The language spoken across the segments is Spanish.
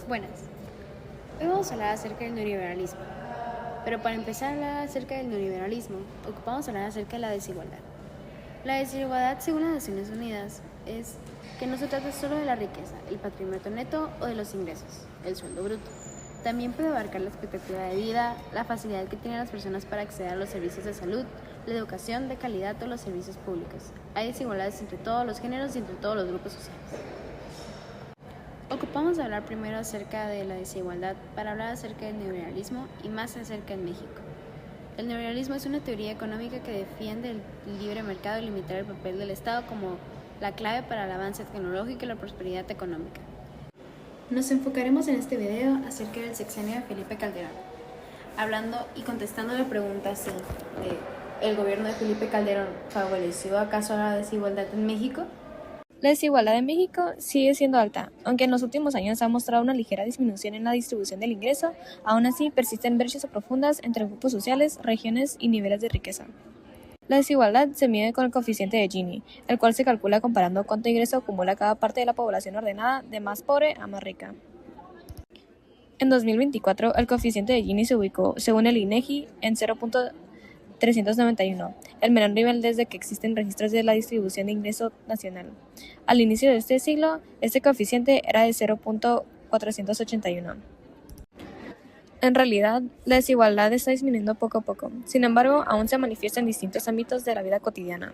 Buenas. Hoy vamos a hablar acerca del neoliberalismo. Pero para empezar a hablar acerca del neoliberalismo, ocupamos hablar acerca de la desigualdad. La desigualdad, según las Naciones Unidas, es que no se trata solo de la riqueza, el patrimonio neto o de los ingresos, el sueldo bruto. También puede abarcar la expectativa de vida, la facilidad que tienen las personas para acceder a los servicios de salud, la educación de calidad o los servicios públicos. Hay desigualdades entre todos los géneros y entre todos los grupos sociales. Ocupamos hablar primero acerca de la desigualdad para hablar acerca del neoliberalismo y más acerca de México. El neoliberalismo es una teoría económica que defiende el libre mercado y limitar el papel del Estado como la clave para el avance tecnológico y la prosperidad económica. Nos enfocaremos en este video acerca del sexenio de Felipe Calderón, hablando y contestando la pregunta si ¿el gobierno de Felipe Calderón favoreció acaso la desigualdad en México? La desigualdad en México sigue siendo alta, aunque en los últimos años ha mostrado una ligera disminución en la distribución del ingreso, aún así persisten brechas profundas entre grupos sociales, regiones y niveles de riqueza. La desigualdad se mide con el coeficiente de Gini, el cual se calcula comparando cuánto ingreso acumula cada parte de la población ordenada de más pobre a más rica. En 2024, el coeficiente de Gini se ubicó, según el INEGI, en 0.391, el menor nivel desde que existen registros de la distribución de ingreso nacional. Al inicio de este siglo, este coeficiente era de 0.481. En realidad, la desigualdad está disminuyendo poco a poco. Sin embargo, aún se manifiesta en distintos ámbitos de la vida cotidiana.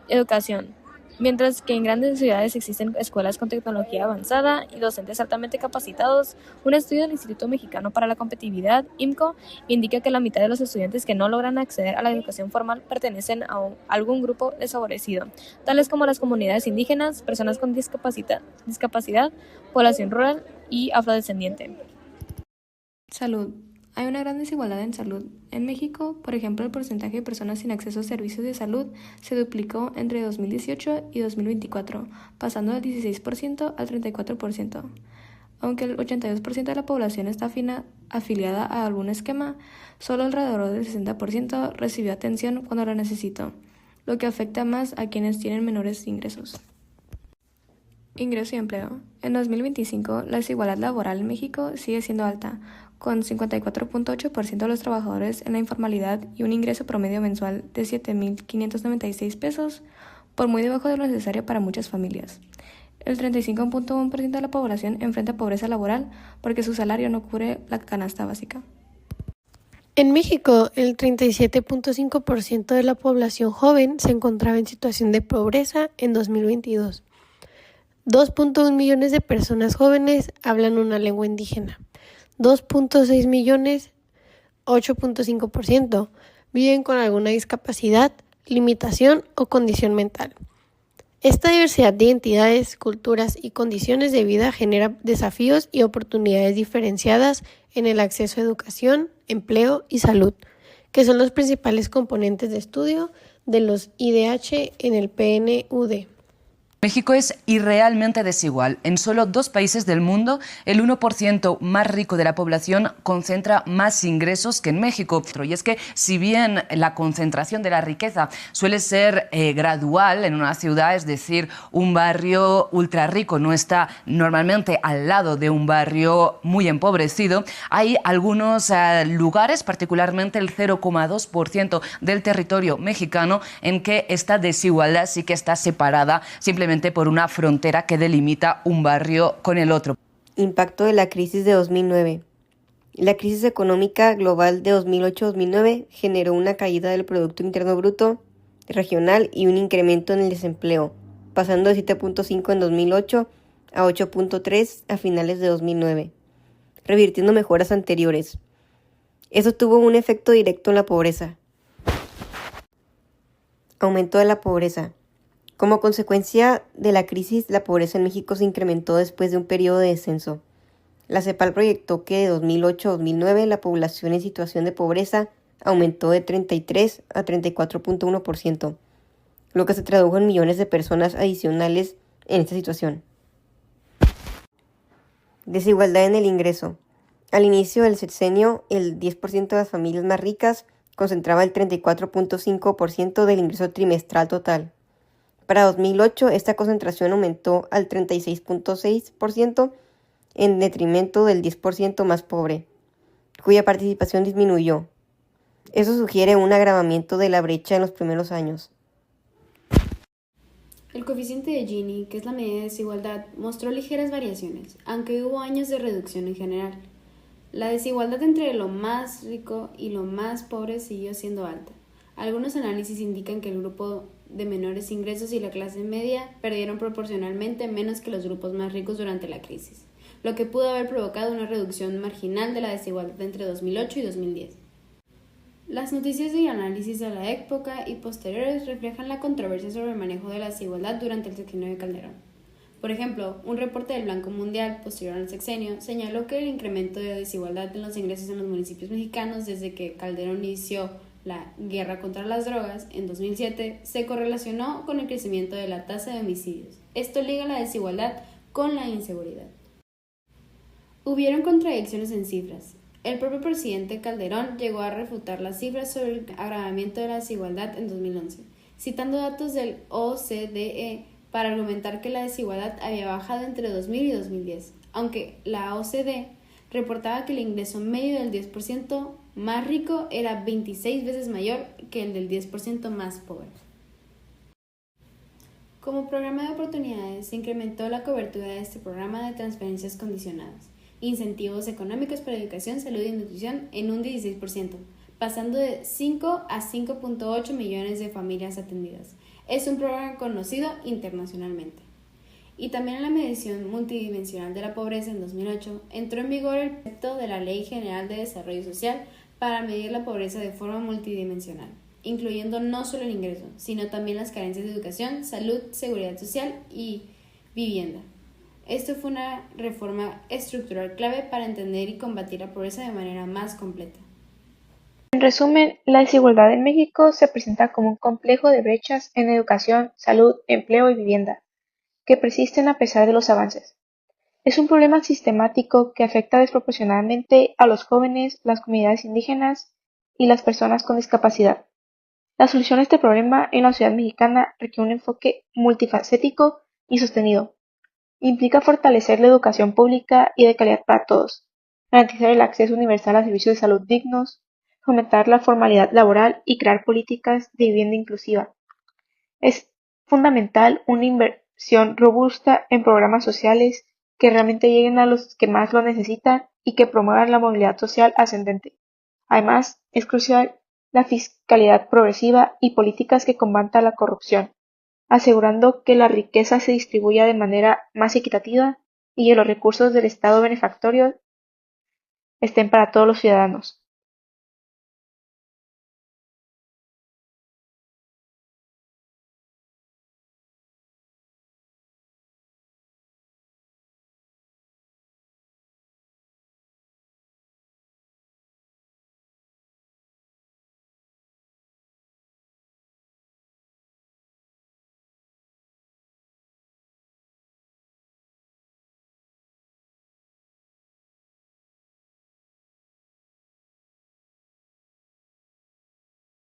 Educación. Mientras que en grandes ciudades existen escuelas con tecnología avanzada y docentes altamente capacitados, un estudio del Instituto Mexicano para la Competitividad, IMCO, indica que la mitad de los estudiantes que no logran acceder a la educación formal pertenecen a algún grupo desfavorecido, tales como las comunidades indígenas, personas con discapacidad, población rural y afrodescendiente. Salud. Hay una gran desigualdad en salud. En México, por ejemplo, el porcentaje de personas sin acceso a servicios de salud se duplicó entre 2018 y 2024, pasando del 16% al 34%. Aunque el 82% de la población está afiliada a algún esquema, solo alrededor del 60% recibió atención cuando la necesitó, lo que afecta más a quienes tienen menores ingresos. Ingreso y empleo. En 2025, la desigualdad laboral en México sigue siendo alta, con 54.8% de los trabajadores en la informalidad y un ingreso promedio mensual de 7.596 pesos, por muy debajo de lo necesario para muchas familias. El 35.1% de la población enfrenta pobreza laboral porque su salario no cubre la canasta básica. En México, el 37.5% de la población joven se encontraba en situación de pobreza en 2022. 2.1 millones de personas jóvenes hablan una lengua indígena. 2.6 millones, 8.5%, viven con alguna discapacidad, limitación o condición mental. Esta diversidad de identidades, culturas y condiciones de vida genera desafíos y oportunidades diferenciadas en el acceso a educación, empleo y salud, que son los principales componentes de estudio de los IDH en el PNUD. México es irrealmente desigual. En solo 2 países del mundo, el 1% más rico de la población concentra más ingresos que en México. Y es que, si bien la concentración de la riqueza suele ser gradual en una ciudad, es decir, un barrio ultra rico no está normalmente al lado de un barrio muy empobrecido, hay algunos lugares, particularmente el 0,2% del territorio mexicano, en que esta desigualdad sí que está separada simplemente por una frontera que delimita un barrio con el otro. Impacto de la crisis de 2009. La crisis económica global de 2008-2009 generó una caída del Producto Interno Bruto regional y un incremento en el desempleo, pasando de 7.5 en 2008 a 8.3 a finales de 2009, revirtiendo mejoras anteriores. Eso tuvo un efecto directo en la pobreza. Aumento de la pobreza. Como consecuencia de la crisis, la pobreza en México se incrementó después de un periodo de descenso. La CEPAL proyectó que de 2008 a 2009 la población en situación de pobreza aumentó de 33 a 34.1%, lo que se tradujo en millones de personas adicionales en esta situación. Desigualdad en el ingreso. Al inicio del sexenio, el 10% de las familias más ricas concentraba el 34.5% del ingreso trimestral total. Para 2008, esta concentración aumentó al 36.6% en detrimento del 10% más pobre, cuya participación disminuyó. Eso sugiere un agravamiento de la brecha en los primeros años. El coeficiente de Gini, que es la medida de desigualdad, mostró ligeras variaciones, aunque hubo años de reducción en general. La desigualdad entre lo más rico y lo más pobre siguió siendo alta. Algunos análisis indican que el grupo de menores ingresos y la clase media perdieron proporcionalmente menos que los grupos más ricos durante la crisis, lo que pudo haber provocado una reducción marginal de la desigualdad entre 2008 y 2010. Las noticias y análisis de la época y posteriores reflejan la controversia sobre el manejo de la desigualdad durante el sexenio de Calderón. Por ejemplo, un reporte del Banco Mundial posterior al sexenio señaló que el incremento de desigualdad en los ingresos en los municipios mexicanos desde que Calderón inició la guerra contra las drogas en 2007 se correlacionó con el crecimiento de la tasa de homicidios. Esto liga la desigualdad con la inseguridad. Hubieron contradicciones en cifras. El propio presidente Calderón llegó a refutar las cifras sobre el agravamiento de la desigualdad en 2011, citando datos del OCDE para argumentar que la desigualdad había bajado entre 2000 y 2010, aunque la OCDE reportaba que el ingreso medio del 10% más rico era 26 veces mayor que el del 10% más pobre. Como programa de oportunidades, se incrementó la cobertura de este programa de transferencias condicionadas, incentivos económicos para educación, salud y nutrición en un 16%, pasando de 5 a 5.8 millones de familias atendidas. Es un programa conocido internacionalmente. Y también en la medición multidimensional de la pobreza en 2008 entró en vigor el proyecto de la Ley General de Desarrollo Social para medir la pobreza de forma multidimensional, incluyendo no solo el ingreso, sino también las carencias de educación, salud, seguridad social y vivienda. Esto fue una reforma estructural clave para entender y combatir la pobreza de manera más completa. En resumen, la desigualdad en México se presenta como un complejo de brechas en educación, salud, empleo y vivienda, que persisten a pesar de los avances. Es un problema sistemático que afecta desproporcionadamente a los jóvenes, las comunidades indígenas y las personas con discapacidad. La solución a este problema en la sociedad mexicana requiere un enfoque multifacético y sostenido. Implica fortalecer la educación pública y de calidad para todos, garantizar el acceso universal a servicios de salud dignos, fomentar la formalidad laboral y crear políticas de vivienda inclusiva. Es fundamental una inversión robusta en programas sociales que realmente lleguen a los que más lo necesitan y que promuevan la movilidad social ascendente. Además, es crucial la fiscalidad progresiva y políticas que combatan la corrupción, asegurando que la riqueza se distribuya de manera más equitativa y que los recursos del Estado benefactorio estén para todos los ciudadanos.